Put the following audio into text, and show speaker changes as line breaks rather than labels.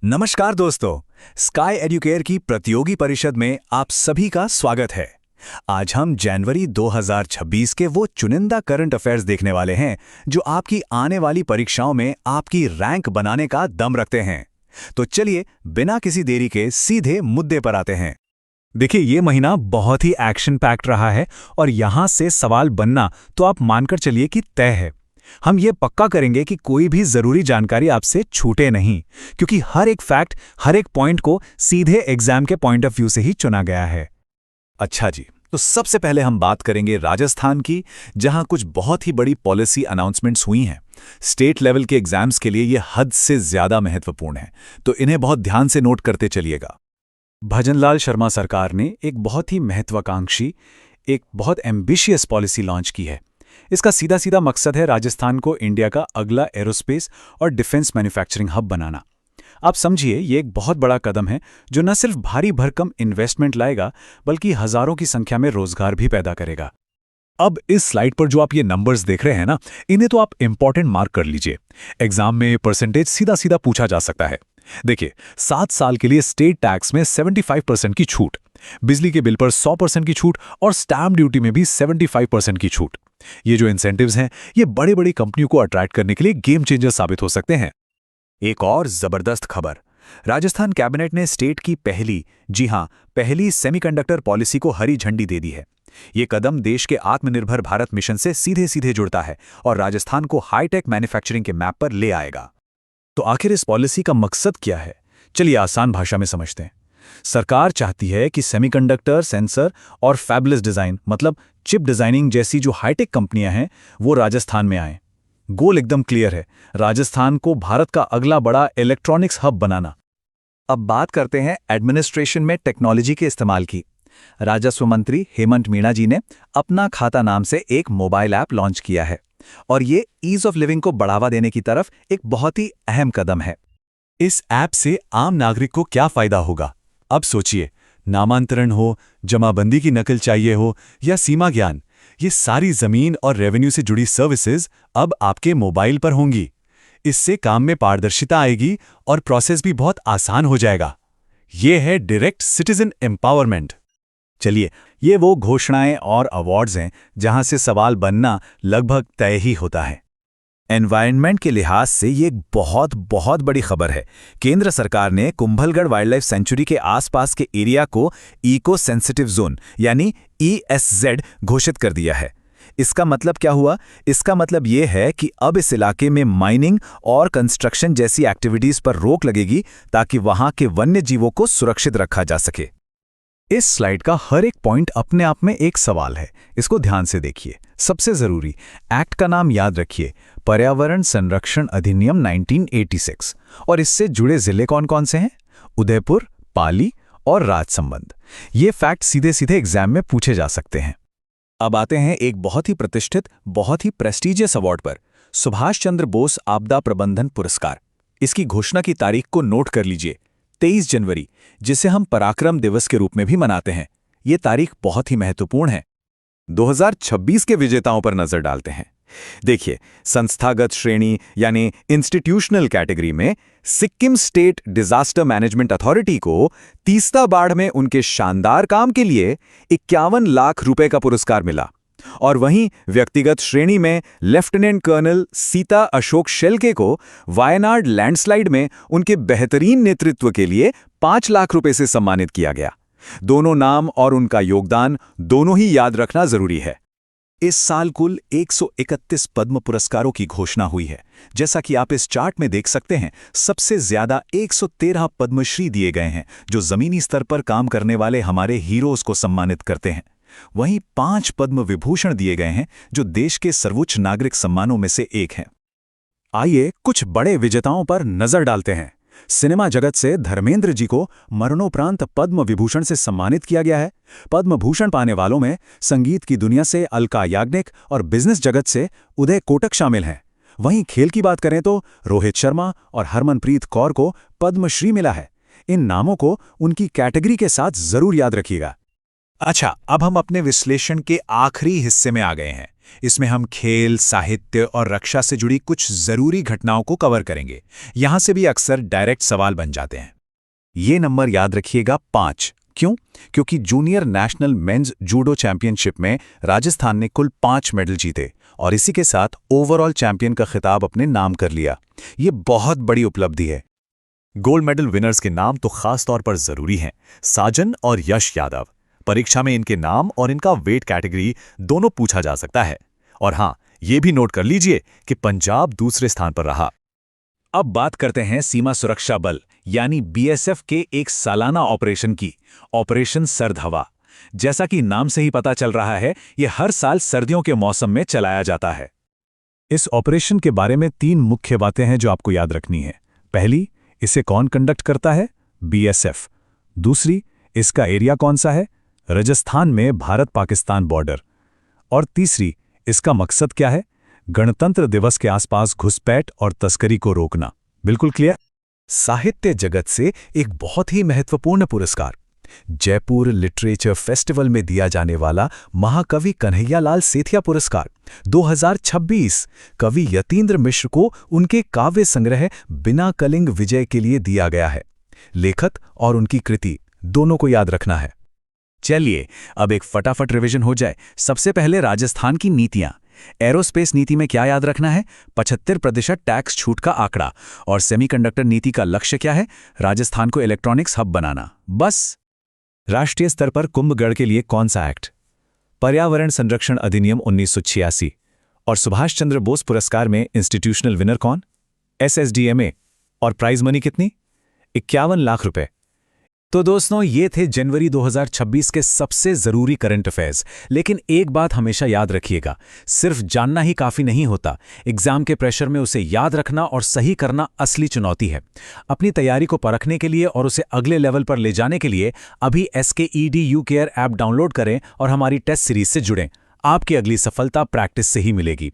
नमस्कार दोस्तों, sky Educare की प्रतियोगी परिषद में आप सभी का स्वागत है। आज हम जनवरी 2026 के वो चुनिंदा करंट अफेयर्स देखने वाले हैं जो आपकी आने वाली परीक्षाओं में आपकी रैंक बनाने का दम रखते हैं। तो चलिए बिना किसी देरी के सीधे मुद्दे पर आते हैं। देखिए, ये महीना बहुत ही एक्शन पैक्ड रहा है और यहां से सवाल बनना तो आप मानकर चलिए कि तय है। हम ये पक्का करेंगे कि कोई भी जरूरी जानकारी आपसे छूटे नहीं, क्योंकि हर एक फैक्ट, हर एक पॉइंट को सीधे एग्जाम के पॉइंट ऑफ व्यू से ही चुना गया है। अच्छा जी, तो सबसे पहले हम बात करेंगे राजस्थान की, जहां कुछ बहुत ही बड़ी पॉलिसी अनाउंसमेंट्स हुई हैं। स्टेट लेवल के एग्जाम्स के लिए ये हद से ज्यादा महत्वपूर्ण है, तो इन्हें बहुत ध्यान से नोट करते चलिएगा। भजनलाल शर्मा सरकार ने एक बहुत ही महत्वाकांक्षी, एक बहुत एम्बिशियस पॉलिसी लॉन्च की है। इसका सीधा सीधा मकसद है राजस्थान को इंडिया का अगला एरोस्पेस और डिफेंस मैन्युफैक्चरिंग हब बनाना। आप समझिए, ये एक बहुत बड़ा कदम है जो न सिर्फ भारी भरकम इन्वेस्टमेंट लाएगा, बल्कि हजारों की संख्या में रोजगार भी पैदा करेगा। अब इस स्लाइड पर जो आप ये नंबर्स देख रहे हैं ना, इन्हें तो आप इंपॉर्टेंट मार्क कर लीजिए। एग्जाम में परसेंटेज सीधा सीधा पूछा जा सकता है। देखिए, 7 साल के लिए स्टेट टैक्स में 75% की छूट, बिजली के बिल पर 100% की छूट और स्टैम्प ड्यूटी में भी 75% की छूट। ये जो इंसेंटिव्स हैं, ये बड़ी बड़ी कंपनियों को अट्रैक्ट करने के लिए गेम चेंजर साबित हो सकते हैं। एक और जबरदस्त खबर, राजस्थान कैबिनेट ने स्टेट की पहली सेमीकंडक्टर पॉलिसी को हरी झंडी दे दी है। ये कदम देश के आत्मनिर्भर भारत मिशन से सीधे सीधे जुड़ता है और राजस्थान को हाईटेक मैन्युफैक्चरिंग के मैप पर ले आएगा। तो आखिर इस पॉलिसी का मकसद क्या है? चलिए आसान भाषा में समझते हैं। सरकार चाहती है कि सेमीकंडक्टर, सेंसर और फैबलेस डिजाइन, मतलब चिप डिजाइनिंग जैसी जो हाईटेक कंपनियां हैं, वो राजस्थान में आएं। गोल एकदम क्लियर है, राजस्थान को भारत का अगला बड़ा इलेक्ट्रॉनिक्स हब बनाना। अब बात करते हैं एडमिनिस्ट्रेशन में टेक्नोलॉजी के इस्तेमाल की। राजस्व मंत्री हेमंत मीणा जी ने अपना खाता नाम से एक मोबाइल ऐप लॉन्च किया है और ये ईज ऑफ लिविंग को बढ़ावा देने की तरफ एक बहुत ही अहम कदम है। इस ऐप से आम नागरिक को क्या फायदा होगा? अब सोचिए, नामांतरण हो, जमाबंदी की नकल चाहिए हो या सीमा ज्ञान, ये सारी जमीन और रेवेन्यू से जुड़ी सर्विसेज अब आपके मोबाइल पर होंगी। इससे काम में पारदर्शिता आएगी और प्रोसेस भी बहुत आसान हो जाएगा। ये है डायरेक्ट सिटीजन एम्पावरमेंट। चलिए, ये वो घोषणाएं और अवार्ड्स हैं जहां से सवाल बनना लगभग तय ही होता है। एनवायरनमेंट के लिहाज से ये एक बहुत बड़ी खबर है। केंद्र सरकार ने कुंभलगढ़ वाइल्ड लाइफ सेंचुरी के आसपास के एरिया को इको सेंसिटिव जोन यानी ESZ घोषित कर दिया है। इसका मतलब क्या हुआ? इसका मतलब ये है कि अब इस इलाके में माइनिंग और कंस्ट्रक्शन जैसी एक्टिविटीज पर रोक लगेगी ताकि वहां के वन्य जीवों को सुरक्षित रखा जा सके। इस स्लाइड का हर एक पॉइंट अपने आप में एक सवाल है, इसको ध्यान से देखिए। सबसे जरूरी, एक्ट का नाम याद रखिए, पर्यावरण संरक्षण अधिनियम 1986, और इससे जुड़े जिले कौन कौन से हैं? उदयपुर, पाली और राजसमंद। ये फैक्ट सीधे सीधे एग्जाम में पूछे जा सकते हैं। अब आते हैं एक बहुत ही प्रतिष्ठित, बहुत ही प्रेस्टीजियस अवार्ड पर, सुभाष चंद्र बोस आपदा प्रबंधन पुरस्कार। इसकी घोषणा की तारीख को नोट कर लीजिए, 23 जनवरी, जिसे हम पराक्रम दिवस के रूप में भी मनाते हैं। ये तारीख बहुत ही महत्वपूर्ण है। 2026 के विजेताओं पर नजर डालते हैं। देखिए, संस्थागत श्रेणी यानी इंस्टीट्यूशनल कैटेगरी में Sikkim state disaster management authority को तीस्ता बाढ़ में उनके शानदार काम के लिए 51 लाख रुपए का पुरस्कार मिला। और वहीं व्यक्तिगत श्रेणी में लेफ्टिनेंट कर्नल सीता अशोक शेल्के को वायनाड लैंडस्लाइड में उनके बेहतरीन नेतृत्व के लिए 5 लाख रुपए से सम्मानित किया गया। दोनों नाम और उनका योगदान दोनों ही याद रखना जरूरी है। इस साल कुल 131 पद्म पुरस्कारों की घोषणा हुई है। जैसा कि आप इस चार्ट में देख सकते हैं, सबसे ज्यादा 113 पद्मश्री दिए गए हैं, जो जमीनी स्तर पर काम करने वाले हमारे हीरोज को सम्मानित करते हैं। वहीं 5 पद्म विभूषण दिए गए हैं, जो देश के सर्वोच्च नागरिक सम्मानों में से एक हैं। आइए कुछ बड़े विजेताओं पर नजर डालते हैं। सिनेमा जगत से धर्मेंद्र जी को मरणोपरांत पद्म विभूषण से सम्मानित किया गया है। पद्म भूषण पाने वालों में संगीत की दुनिया से अलका याग्निक और बिजनेस जगत से उदय कोटक शामिल हैं। वहीं खेल की बात करें तो रोहित शर्मा और हरमनप्रीत कौर को पद्मश्री मिला है। इन नामों को उनकी कैटेगरी के साथ जरूर याद रखिएगा। अच्छा, अब हम अपने विश्लेषण के आखिरी हिस्से में आ गए हैं। इसमें हम खेल, साहित्य और रक्षा से जुड़ी कुछ जरूरी घटनाओं को कवर करेंगे। यहां से भी अक्सर डायरेक्ट सवाल बन जाते हैं। ये नंबर याद रखिएगा 5। क्यों? क्योंकि junior national men's judo championship में राजस्थान ने कुल 5 मेडल जीते और इसी के साथ ओवरऑल चैंपियन का खिताब अपने नाम कर लिया। ये बहुत बड़ी उपलब्धि है।
गोल्ड मेडल विनर्स के नाम तो खास तौर पर जरूरी हैं, साजन और यश यादव। परीक्षा में इनके नाम और इनका वेट कैटेगरी दोनों पूछा जा सकता है। और हां, ये भी नोट कर लीजिए कि पंजाब दूसरे स्थान पर रहा।
अब बात करते हैं सीमा सुरक्षा बल यानी बीएसएफ के एक सालाना ऑपरेशन की, ऑपरेशन सर्द हवा। जैसा कि नाम से ही पता चल रहा है, यह हर साल सर्दियों के मौसम में चलाया जाता है। इस ऑपरेशन के बारे में 3 मुख्य बातें हैं जो आपको याद रखनी है। पहली, इसे कौन कंडक्ट करता है? बीएसएफ। दूसरी, इसका एरिया कौन सा है? राजस्थान में भारत-पाकिस्तान बॉर्डर। और तीसरी, इसका मकसद क्या है? गणतंत्र दिवस के आसपास घुसपैठ और तस्करी को रोकना। बिल्कुल क्लियर? साहित्य जगत से एक बहुत ही महत्वपूर्ण पुरस्कार, जयपुर लिटरेचर फेस्टिवल में दिया जाने वाला महाकवि कन्हैयालाल सेठिया पुरस्कार 2026 कवि यतीन्द्र मिश्र को उनके काव्य संग्रह बिना कलिंग विजय के लिए दिया गया है। लेखक और उनकी कृति दोनों को याद रखना है। चलिए अब एक फटाफट रिवीजन हो जाए। सबसे पहले राजस्थान की नीतियां। एरोस्पेस नीति में क्या याद रखना है? 75% टैक्स छूट का आंकड़ा। और सेमीकंडक्टर नीति का लक्ष्य क्या है? राजस्थान को इलेक्ट्रॉनिक्स हब बनाना। बस। राष्ट्रीय स्तर पर कुंभगढ़ के लिए कौन सा एक्ट? पर्यावरण संरक्षण अधिनियम 1986। और सुभाष चंद्र बोस पुरस्कार में इंस्टीट्यूशनल विनर कौन? SSDMA। और प्राइज मनी कितनी? 51 लाख रुपए। तो दोस्तों, ये थे जनवरी 2026 के सबसे जरूरी करंट अफेयर्स। लेकिन एक बात हमेशा याद रखिएगा, सिर्फ जानना ही काफी नहीं होता। एग्जाम के प्रेशर में उसे याद रखना और सही करना असली चुनौती है। अपनी तैयारी को परखने के लिए और उसे अगले लेवल पर ले जाने के लिए अभी SKED UKear ऐप डाउनलोड करें और हमारी टेस्ट सीरीज से जुड़ें। आपकी अगली सफलता प्रैक्टिस से ही मिलेगी।